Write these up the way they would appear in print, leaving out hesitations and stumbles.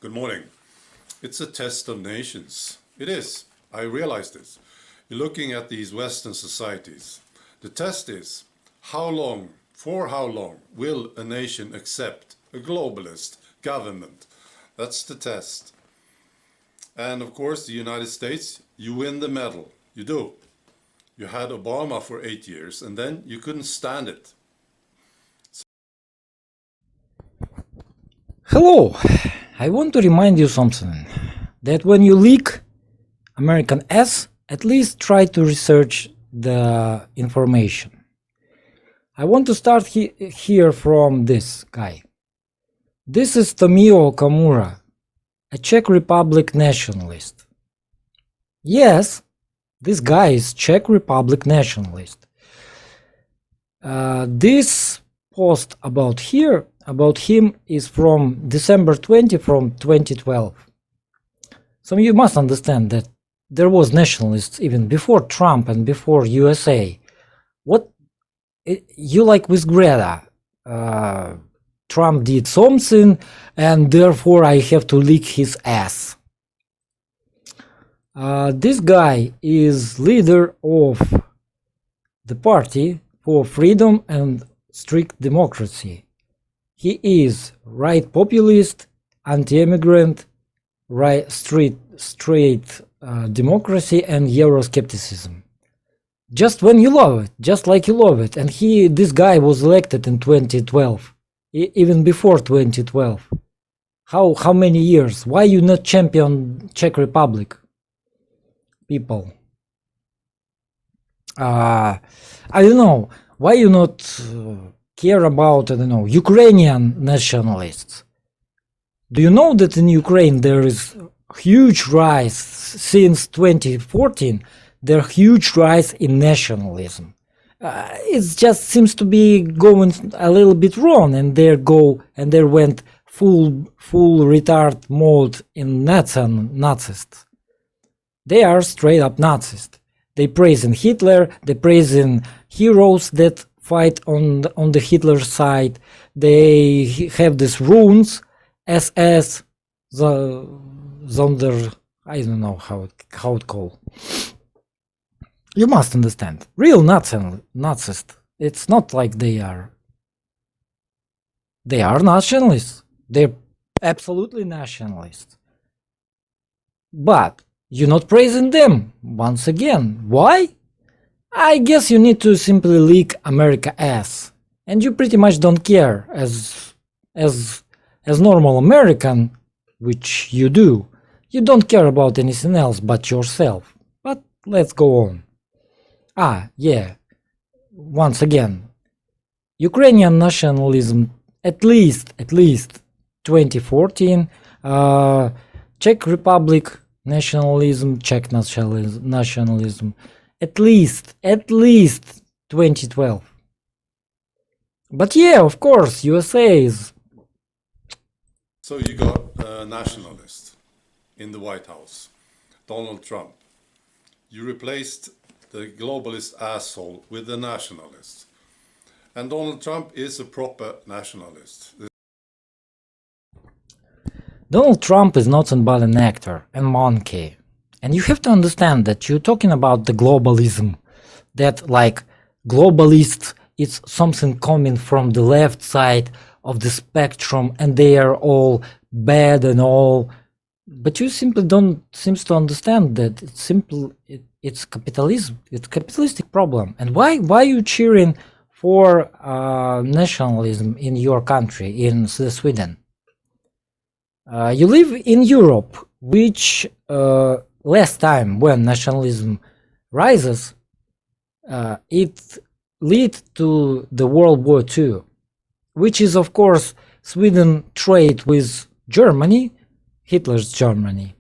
Good morning. It's a test of nations. It is. I realize this. You're looking at these Western societies. The test is, for how long will a nation accept a globalist government? That's the test. And of course, the United States, you win the medal. You do. You had Obama for 8 years, and then you couldn't stand it. Hello, I want to remind you something, that when you leak American ass, at least try to research the information. I want to start here from this guy. This is Tomio Okamura, a Czech Republic nationalist. Yes, this guy is Czech Republic nationalist. This post about him is from December 20 from 2012. So you must understand that there was nationalists even before Trump and before USA. What you like with Greta? Trump did something and therefore I have to lick his ass. This guy is leader of the Party for Freedom and Strict Democracy. He is right populist, anti-immigrant, right straight democracy and Euroscepticism. Just when you love it, just like you love it. And this guy was elected in 2012, even before 2012. How many years? Why you not champion Czech Republic? People. I don't know. Why you not care about, I don't know, Ukrainian nationalists? Do you know that in Ukraine there is huge rise since 2014? There huge rise in nationalism. It just seems to be going a little bit wrong, and they went full retard mode in Nazists. They are straight up Nazis. They praising Hitler. They praising heroes that fight on the Hitler side. They have these runes, SS, Sonder, I don't know how it called. You must understand, real Nazis. It's not like they are nationalists. They're absolutely nationalists. But you're not praising them once again. Why? I guess you need to simply lick America ass, and you pretty much don't care as normal American, which you do. You don't care about anything else but yourself. But let's go on. Yeah. Once again, Ukrainian nationalism, at least 2014, Czech Republic nationalism, Czech nationalism, at least 2012. But yeah, of course, USA is. So you got a nationalist in the White House, Donald Trump. You replaced the globalist asshole with a nationalist. And Donald Trump is a proper nationalist. Donald Trump is nothing but an actor and monkey. And you have to understand that you're talking about the globalism. That like globalist, it's something coming from the left side of the spectrum and they are all bad and all. But you simply don't seem to understand that it's capitalism. It's a capitalistic problem. And why are you cheering for nationalism in your country, in Sweden? You live in Europe, which last time when nationalism rises, it led to the World War II, which is of course Sweden trade with Germany, Hitler's Germany.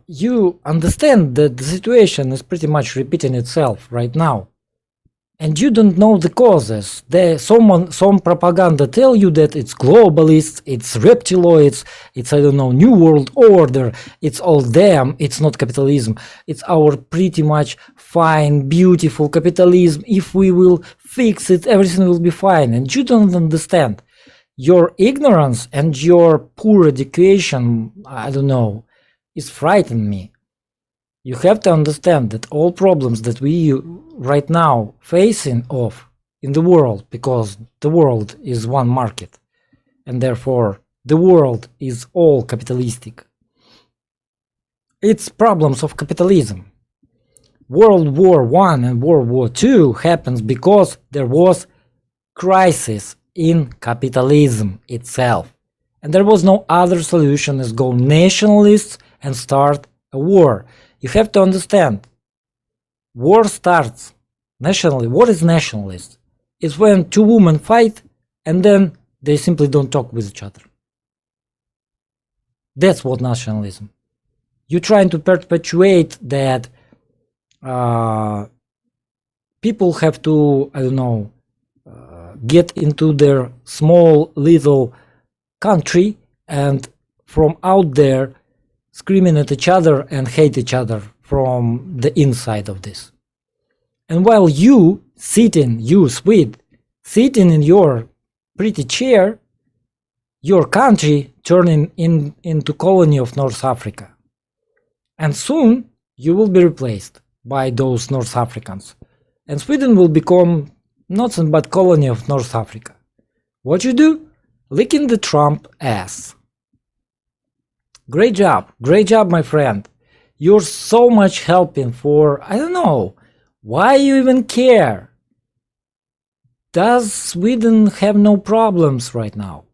You understand that the situation is pretty much repeating itself right now. And you don't know the causes. Some propaganda tell you that it's globalists, it's reptiloids, it's, I don't know, New World Order, it's all them, it's not capitalism. It's our pretty much fine, beautiful capitalism. If we will fix it, everything will be fine. And you don't understand Your ignorance and your poor education, I don't know, is frightening me. You have to understand that all problems that we right now facing of in the world, because the world is one market, and therefore the world is all capitalistic. It's problems of capitalism. World War I and World War II happens because there was crisis in capitalism itself. And there was no other solution as go nationalists and start a war. You have to understand, war starts nationally. What is nationalist? It's when two women fight and then they simply don't talk with each other. That's what nationalism. You're trying to perpetuate that people have to, I don't know, get into their small little country and from out there screaming at each other and hate each other from the inside of this. And while you sitting, you Swede, sitting in your pretty chair, your country turning into colony of North Africa. And soon you will be replaced by those North Africans. And Sweden will become nothing but colony of North Africa. What you do? Licking the Trump ass. Great job, my friend. You're so much helping for, I don't know, why you even care? Does Sweden have no problems right now?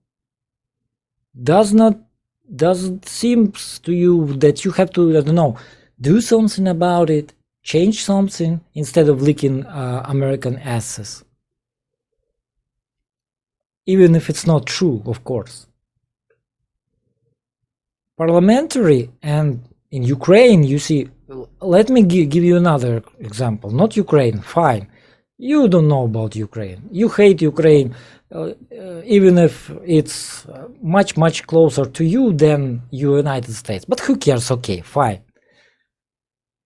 Does it seem to you that you have to, I don't know, do something about it, change something instead of licking American asses? Even if it's not true, of course. Parliamentary and in Ukraine, you see, let me give you another example. Not Ukraine, fine. You don't know about Ukraine. You hate Ukraine, even if it's much, much closer to you than United States. But who cares? Okay, fine.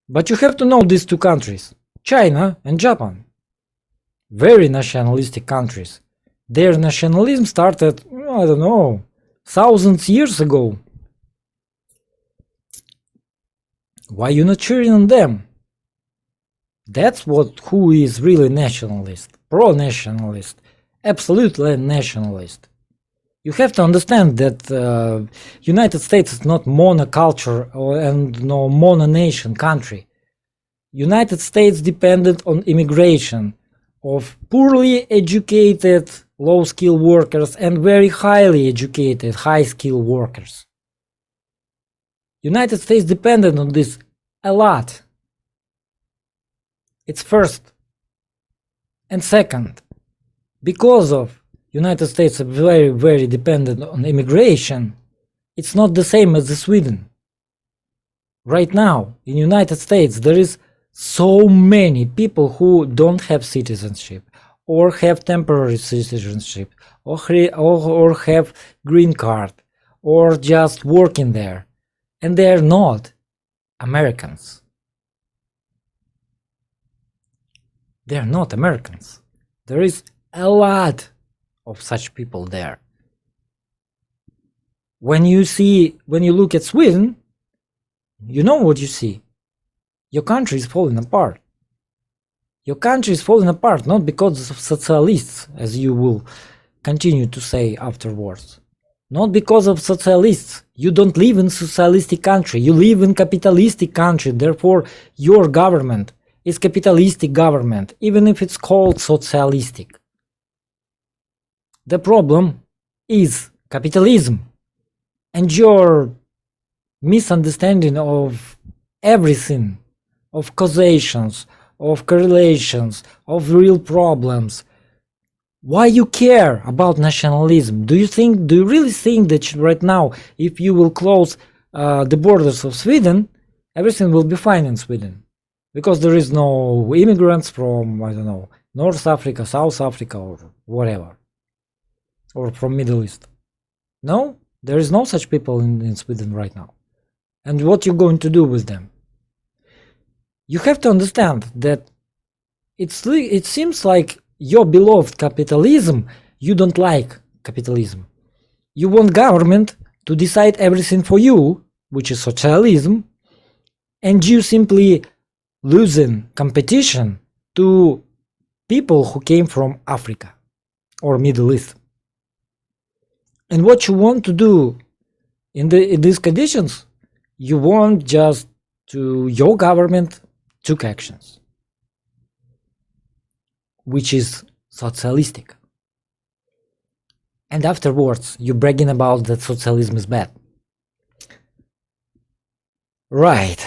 But you have to know these two countries, China and Japan. Very nationalistic countries. Their nationalism started, I don't know, thousands of years ago. Why you not cheering on them? That's who is really nationalist, pro-nationalist, absolutely nationalist. You have to understand that United States is not monoculture and no mono-nation country. United States depended on immigration of poorly educated, low-skilled workers and very highly educated, high-skilled workers. United States depended on this a lot. It's first. And second, because of United States are very, very dependent on immigration, it's not the same as the Sweden. Right now, in United States, there is so many people who don't have citizenship or have temporary citizenship or have green card or just working there. And they're not Americans. They're not Americans. There is a lot of such people there. When you look at Sweden, you know what you see. Your country is falling apart. Your country is falling apart not because of socialists, as you will continue to say afterwards. Not because of socialists. You don't live in socialistic country. You live in capitalistic country. Therefore, your government is capitalistic government, even if it's called socialistic. The problem is capitalism and your misunderstanding of everything, of causations, of correlations, of real problems. Why you care about nationalism? Do you really think that right now, if you will close the borders of Sweden, everything will be fine in Sweden? Because there is no immigrants from, I don't know, North Africa, South Africa, or whatever, or from Middle East. No, there is no such people in Sweden right now. And what you're going to do with them? You have to understand that it seems like your beloved capitalism you don't like capitalism. You want government to decide everything for you, which is socialism, and you simply losing competition to people who came from Africa or Middle East. And what you want to do in these conditions, you want just to your government took actions, which is socialistic. And afterwards, you're bragging about that socialism is bad. Right.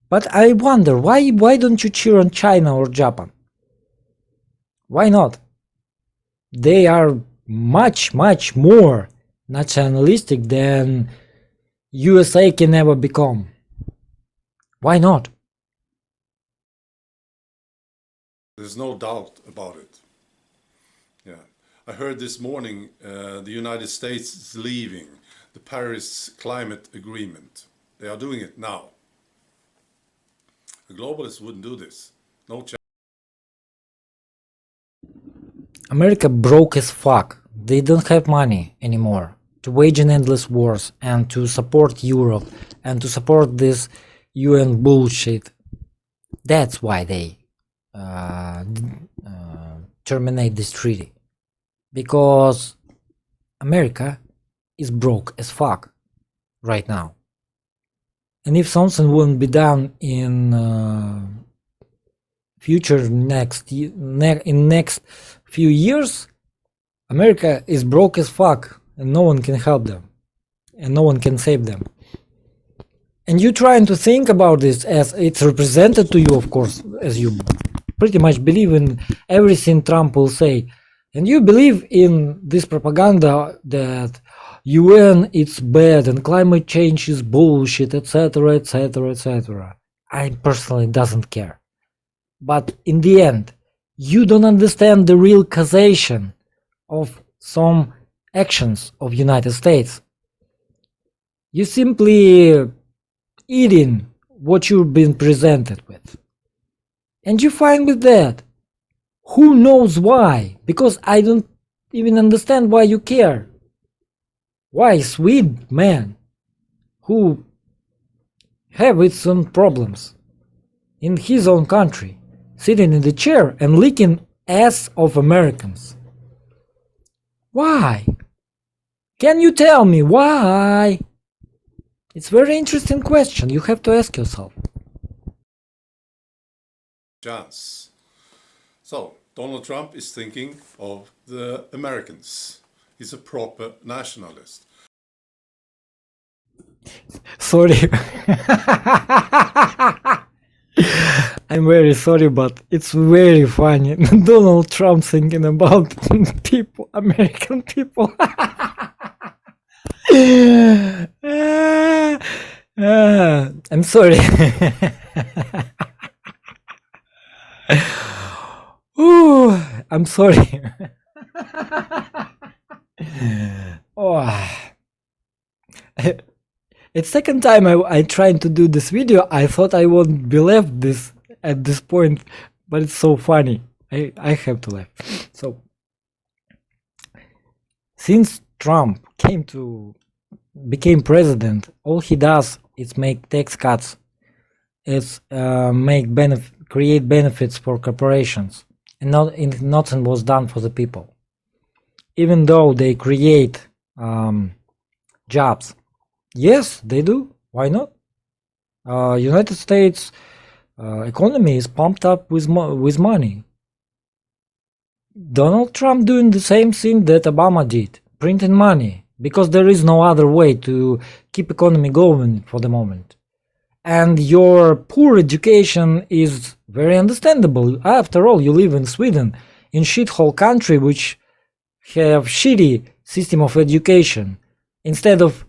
But I wonder, why don't you cheer on China or Japan? Why not? They are much more nationalistic than USA can ever become. Why not? There's no doubt about it. Yeah, I heard this morning the United States is leaving the Paris Climate Agreement. They are doing it now. The globalists wouldn't do this. No chance. America broke as fuck. They don't have money anymore to wage an endless wars and to support Europe and to support this UN bullshit. That's why they terminate this treaty. Because America is broke as fuck right now. And if something wouldn't be done in future next few years, America is broke as fuck and no one can help them and no one can save them. And you trying to think about this as it's represented to you, of course, as you pretty much believe in everything Trump will say, and you believe in this propaganda that UN it's bad and climate change is bullshit, etc, etc, etc. I personally doesn't care. But in the end, you don't understand the real causation of some actions of United States. You simply eating what you've been presented with. And you're fine with that. Who knows why? Because I don't even understand why you care. Why Swede man who have its own problems in his own country, sitting in the chair and licking ass of Americans. Why? Can you tell me why? It's a very interesting question. You have to ask yourself. Chance. So Donald Trump is thinking of the Americans. He's a proper nationalist. Sorry. I'm very sorry, but it's very funny. Donald Trump thinking about people, American people. I'm sorry. Ooh, I'm sorry. Oh. It's second time I tried to do this video. I thought I won't be left this at this point, but it's so funny. I have to laugh. So since Trump became president, all he does is make tax cuts. It's create benefits for corporations, and nothing was done for the people. Even though they create jobs. Yes, they do. Why not? United States economy is pumped up with money. Donald Trump doing the same thing that Obama did, printing money, because there is no other way to keep economy going for the moment. And your poor education is very understandable. After all, you live in Sweden, in shithole country which have shitty system of education. Instead of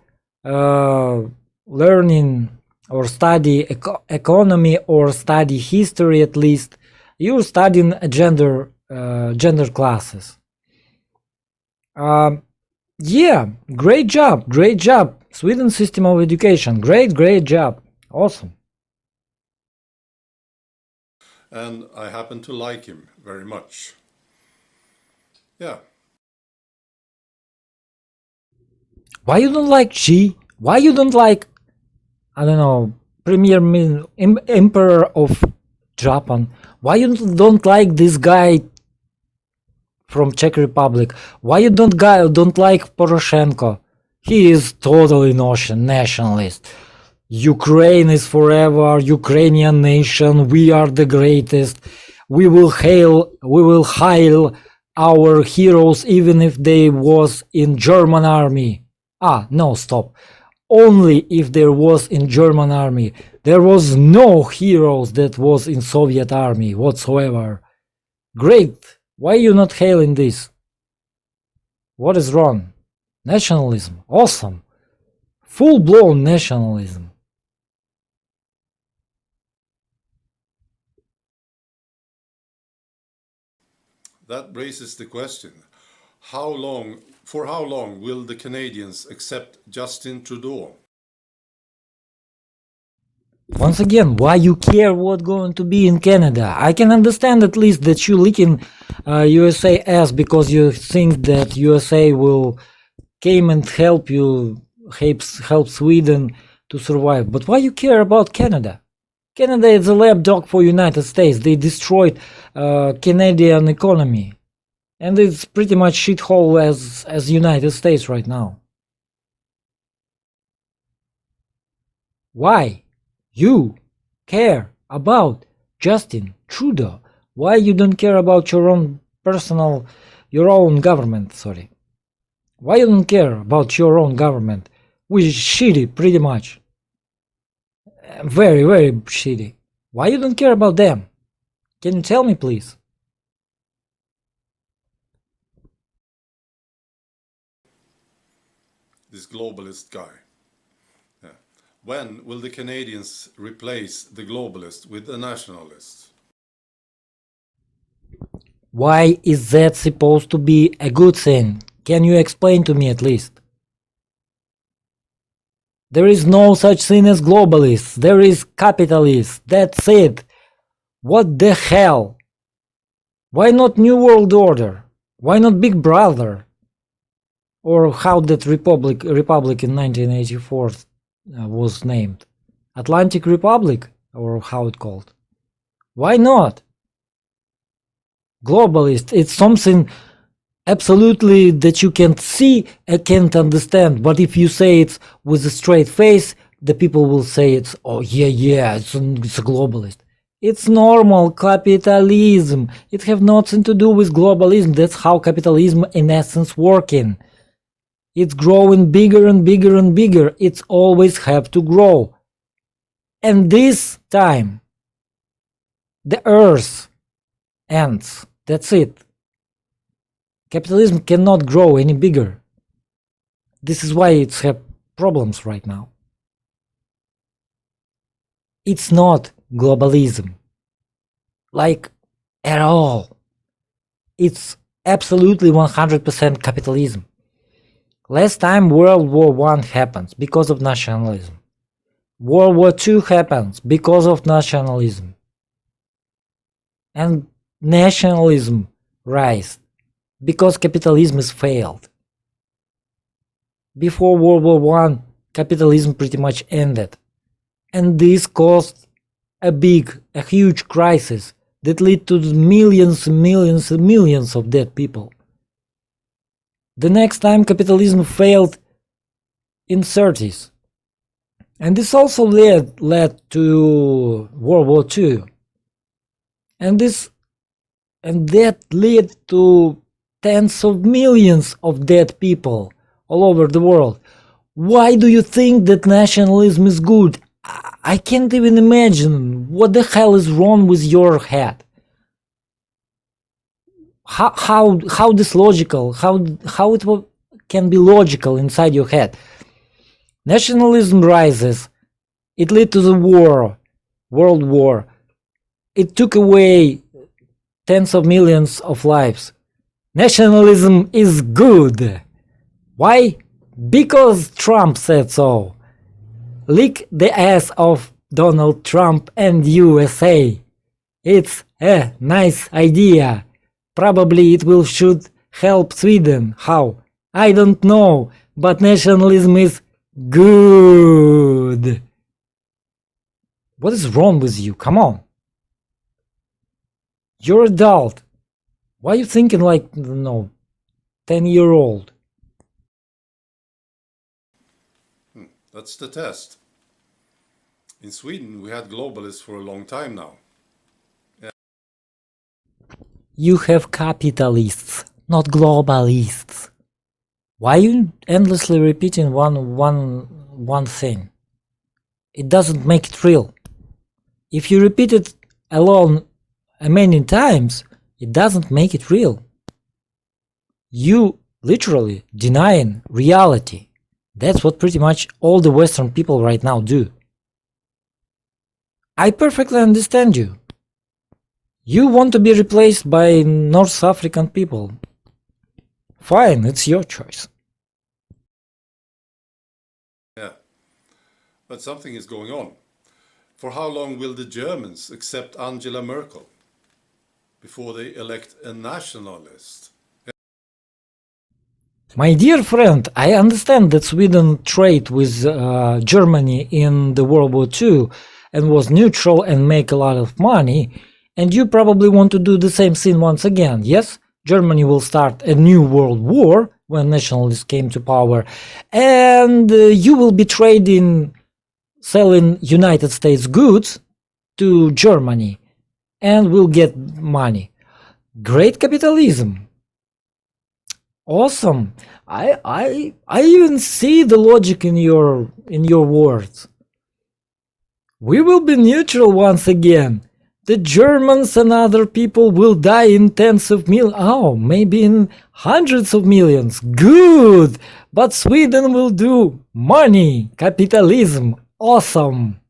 learning or study economy or study history, at least you're studying gender classes. Yeah, great job, Sweden system of education, great job, awesome. And I happen to like him very much. Yeah. Why you don't like Xi? Why you don't like, I don't know, Emperor of Japan? Why you don't like this guy from Czech Republic? Why you don't like Poroshenko? He is totally nationalist. Ukraine is forever, Ukrainian nation, we are the greatest. We will hail our heroes even if they was in German army. No, stop. Only if there was in German army. There was no heroes that was in Soviet army whatsoever. Great. Why you not hailing this? What is wrong? Nationalism. Awesome. Full-blown nationalism. That raises the question, for how long will the Canadians accept Justin Trudeau? Once again, why you care what's going to be in Canada? I can understand at least that you licking USA ass because you think that USA will came and help you, help Sweden to survive. But why you care about Canada? Canada is a lapdog for United States. They destroyed Canadian economy. And it's pretty much shithole as United States right now. Why you care about Justin Trudeau? Why you don't care about your own government, sorry. Why you don't care about your own government? Which is shitty, pretty much. Very, very shitty. Why you don't care about them? Can you tell me, please? This globalist guy. Yeah. When will the Canadians replace the globalist with the nationalist? Why is that supposed to be a good thing? Can you explain to me at least? There is no such thing as globalists. There is capitalists. That's it. What the hell? Why not New World Order? Why not Big Brother? Or how that republic in 1984 was named? Atlantic Republic? Or how it called? Why not? Globalist, it's something absolutely that you can't see and can't understand. But if you say it with a straight face, the people will say it's, oh yeah, it's a globalist. It's normal capitalism. It have nothing to do with globalism. That's how capitalism in essence working. It's growing bigger and bigger and bigger. It's always have to grow. And this time, the earth ends. That's it. Capitalism cannot grow any bigger. This is why it's have problems right now. It's not globalism. Like, at all. It's absolutely 100% capitalism. Last time World War I happens because of nationalism. World War II happens because of nationalism. And nationalism rise because capitalism has failed. Before World War I, capitalism pretty much ended. And this caused a huge crisis that led to millions and millions and millions of dead people. The next time capitalism failed in 30s. And this also led to World War II. And that led to tens of millions of dead people all over the world. Why do you think that nationalism is good? I can't even imagine what the hell is wrong with your head. How this logical? How it can be logical inside your head? Nationalism rises. It led to the World War. It took away tens of millions of lives. Nationalism is good. Why? Because Trump said so. Lick the ass of Donald Trump and USA. It's a nice idea. Probably it should help Sweden. How? I don't know. but nationalism is good. What is wrong with you? Come on. You're adult. Why are you thinking like, no, 10-year-old? That's the test. In Sweden, we had globalists for a long time now. You have capitalists, not globalists. Why are you endlessly repeating one thing? It doesn't make it real. If you repeat it alone many times, it doesn't make it real. You literally denying reality. That's what pretty much all the Western people right now do. I perfectly understand you. You want to be replaced by North African people. Fine, it's your choice. Yeah, but something is going on. For how long will the Germans accept Angela Merkel before they elect a nationalist? My dear friend, I understand that Sweden traded with Germany in the World War II and was neutral and make a lot of money, and you probably want to do the same thing once again, yes? Germany will start a new world war when nationalists came to power, and you will be trading, selling United States goods to Germany and will get money. Great capitalism. Awesome. I even see the logic in your words. We will be neutral once again. The Germans and other people will die in tens of millions. Oh, maybe in hundreds of millions. Good. But Sweden will do money. Capitalism. Awesome.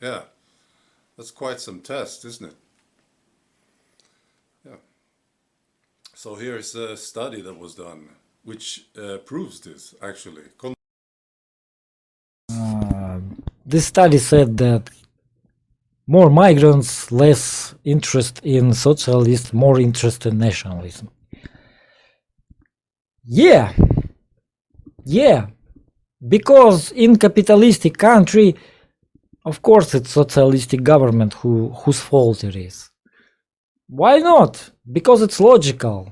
Yeah, that's quite some test, isn't it? Yeah. So here's a study that was done, which proves this, actually. This study said that more migrants, less interest in socialism, more interest in nationalism. Yeah, because in capitalistic country, of course it's socialistic government whose fault it is. Why not? Because it's logical.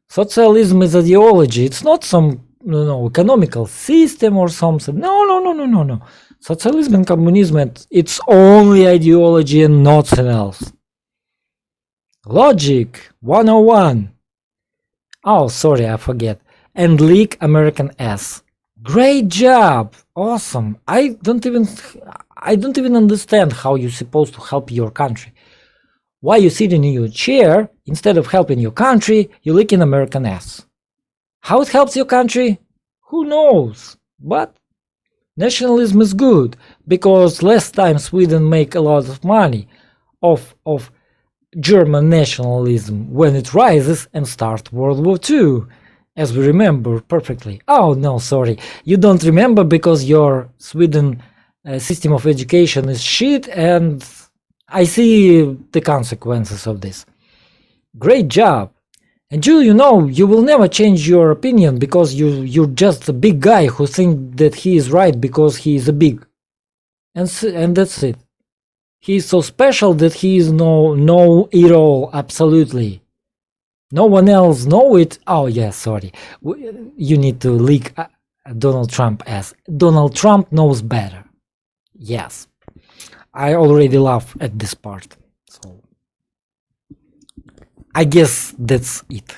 Socialism is ideology. It's not some economical system or something. No. Socialism and communism, it's only ideology and nothing else. Logic 101. Oh, sorry, I forget. And leak American ass. Great job. Awesome. I don't even understand how you're supposed to help your country. Why you sitting in your chair, instead of helping your country, you licking American ass. How it helps your country? Who knows? But nationalism is good, because last time Sweden make a lot of money of German nationalism when it rises and start World War II, as we remember perfectly. Oh no, sorry, you don't remember because your Sweden system of education is shit, and I see the consequences of this. Great job. And you know, you will never change your opinion because you're just a big guy who thinks that he is right because he is a big. And that's it. He is so special that he is no it all, absolutely. No one else know it. Oh yeah, sorry. You need to leak Donald Trump as Donald Trump knows better. Yes. I already laugh at this part. So I guess that's it.